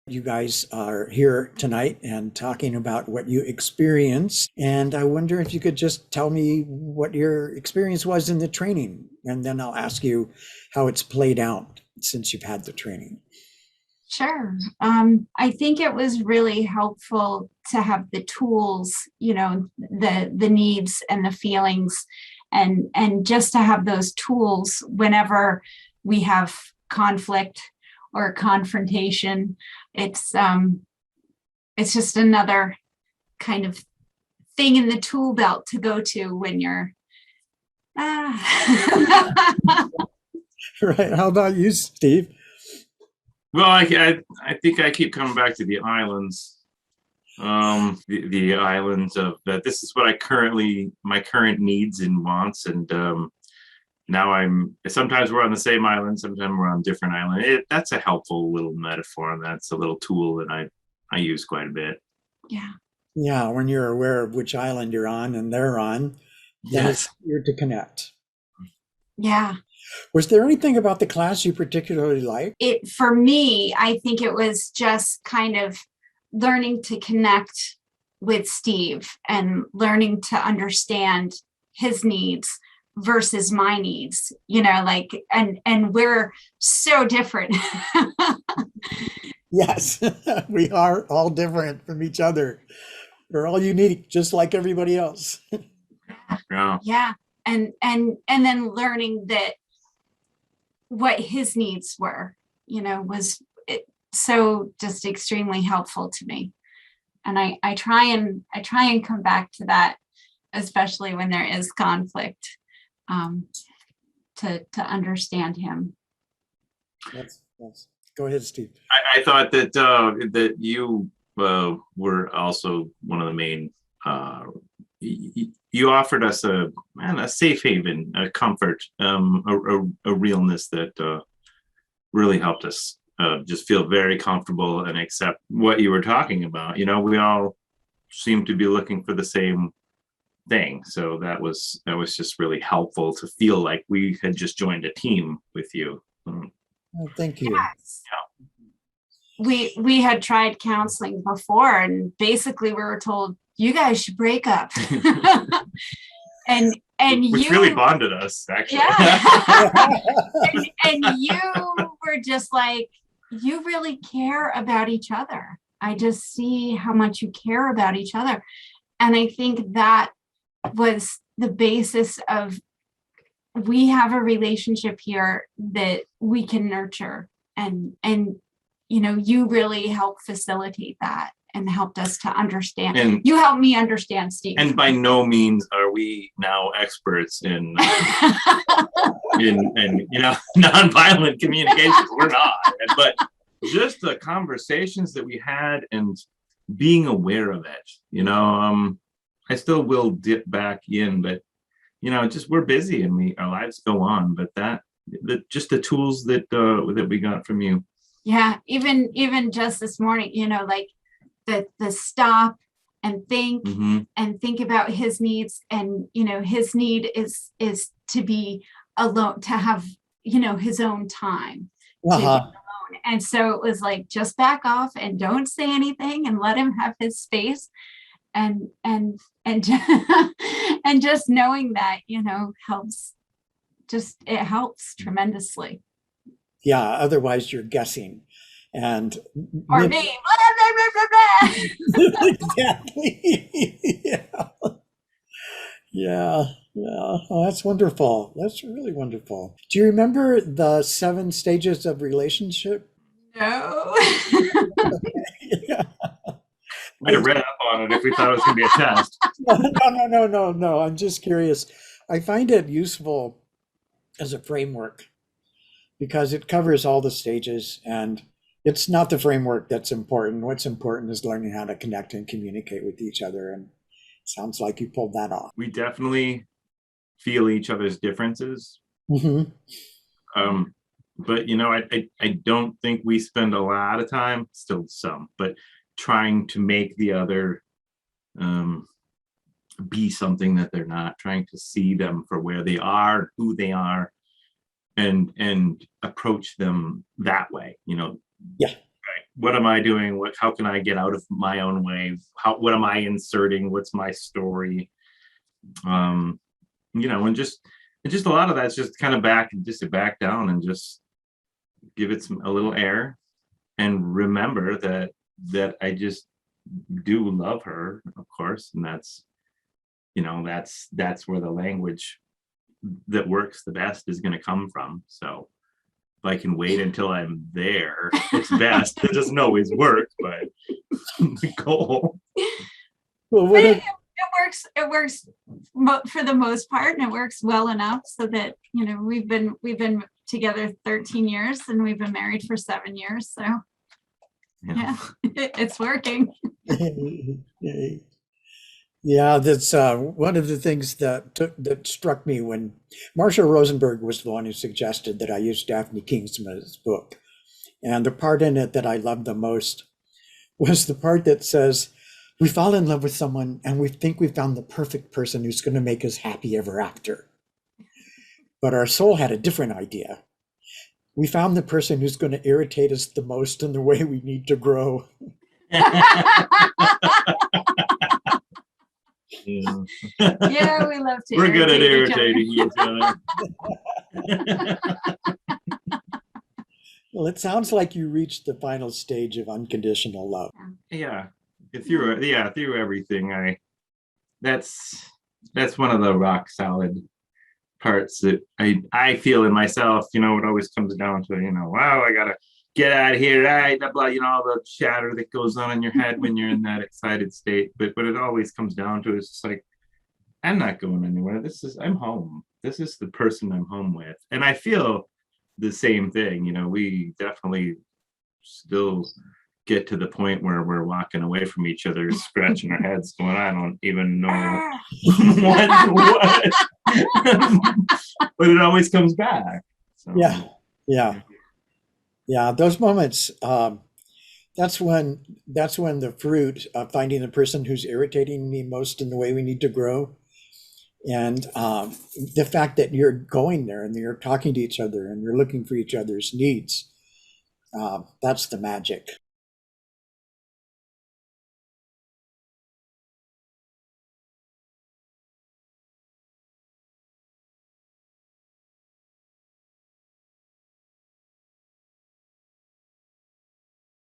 You guys are here tonight and talking about what you experienced. And I wonder if you could just tell me what your experience was in the training, and then I'll ask you how it's played out since you've had the training. Sure. I think it was really helpful to have the tools, the needs and the feelings, and just to have those tools whenever we have conflict or confrontation. It's just another kind of thing in the tool belt to go to when you're Right. How about you, Steve? Well, I think I keep coming back to the islands. The islands of that. This is what my current needs and wants, and now sometimes we're on the same island, sometimes we're on different island. That's a helpful little metaphor, and that's a little tool that I use quite a bit. Yeah. Yeah, when you're aware of which island you're on and they're on, then it's easier to connect. Yeah. Was there anything about the class you particularly liked? For me, I think it was just kind of learning to connect with Steve and learning to understand his needs versus my needs, and we're so different. Yes, we are all different from each other. We're all unique, just like everybody else. Yeah. Yeah. And then learning that what his needs were, was so just extremely helpful to me. And I try and come back to that, especially when there is conflict, to understand him. Yes. Go ahead, Steve. I thought that you were also one of the main. You offered us a safe haven, a comfort, a realness that really helped us just feel very comfortable and accept what you were talking about. We all seem to be looking for the same thing, so that was just really helpful to feel like we had just joined a team with you. Oh, thank you. Yes. We had tried counseling before, and basically we were told, you guys should break up. Which really bonded us, actually. Yeah. and you were just like, you really care about each other. I just see how much you care about each other. And I think that was the basis of, we have a relationship here that we can nurture, and you really helped facilitate that and helped us to understand. And you helped me understand, Steve. And by no means are we now experts in nonviolent communications. We're not. But just the conversations that we had and being aware of it, I still will dip back in, but just we're busy and our lives go on. But just the tools that we got from you. Yeah, even just this morning, like the stop and think, mm-hmm. and think about his needs, and his need is to be alone, to have his own time. To be alone. And so it was like, just back off and don't say anything and let him have his space, and and just knowing that helps. It helps tremendously. Yeah, otherwise you're guessing. And or me. Exactly. Yeah. Oh, that's wonderful. That's really wonderful. Do you remember the 7 stages of relationship? No. Yeah. Might have read up on it if we thought it was going to be a test. No. I'm just curious. I find it useful as a framework because it covers all the stages, and it's not the framework that's important. What's important is learning how to connect and communicate with each other. And it sounds like you pulled that off. We definitely feel each other's differences. Mm-hmm. But, I don't think we spend a lot of time, still some, but trying to make the other be something that they're not, trying to see them for where they are, who they are, and approach them that way, Yeah. what am I doing? How can I get out of my own way? What am I inserting? What's my story? And just a lot of that's just kind of to back down and just give it a little air and remember that I just do love her, of course. And that's where the language that works the best is going to come from. So if I can wait until I'm there, it's best. It doesn't always work, but the goal. Well, But it works for the most part, and it works well enough so that, we've been together 13 years and we've been married for 7 years. So yeah, it's working. Yeah, that's one of the things that struck me when Marshall Rosenberg was the one who suggested that I use Daphne Kingsman's book. And the part in it that I loved the most was the part that says, we fall in love with someone and we think we found the perfect person who's going to make us happy ever after. But our soul had a different idea. We found the person who's going to irritate us the most in the way we need to grow. Yeah, we love to. We're good at irritate irritating each other. Well, it sounds like you reached the final stage of unconditional love. Yeah, through everything. That's one of the rock solid parts that I feel in myself. It always comes down to, wow, I gotta get out of here, right? Blah, blah, all the chatter that goes on in your head when you're in that excited state. But what it always comes down to is just like, I'm not going anywhere. I'm home. This is the person I'm home with. And I feel the same thing. We definitely still get to the point where we're walking away from each other, scratching our heads, going, I don't even know what. But it always comes back. So. Yeah. Those moments. That's when the fruit of finding the person who's irritating me most in the way we need to grow, and the fact that you're going there and you're talking to each other and you're looking for each other's needs. That's the magic.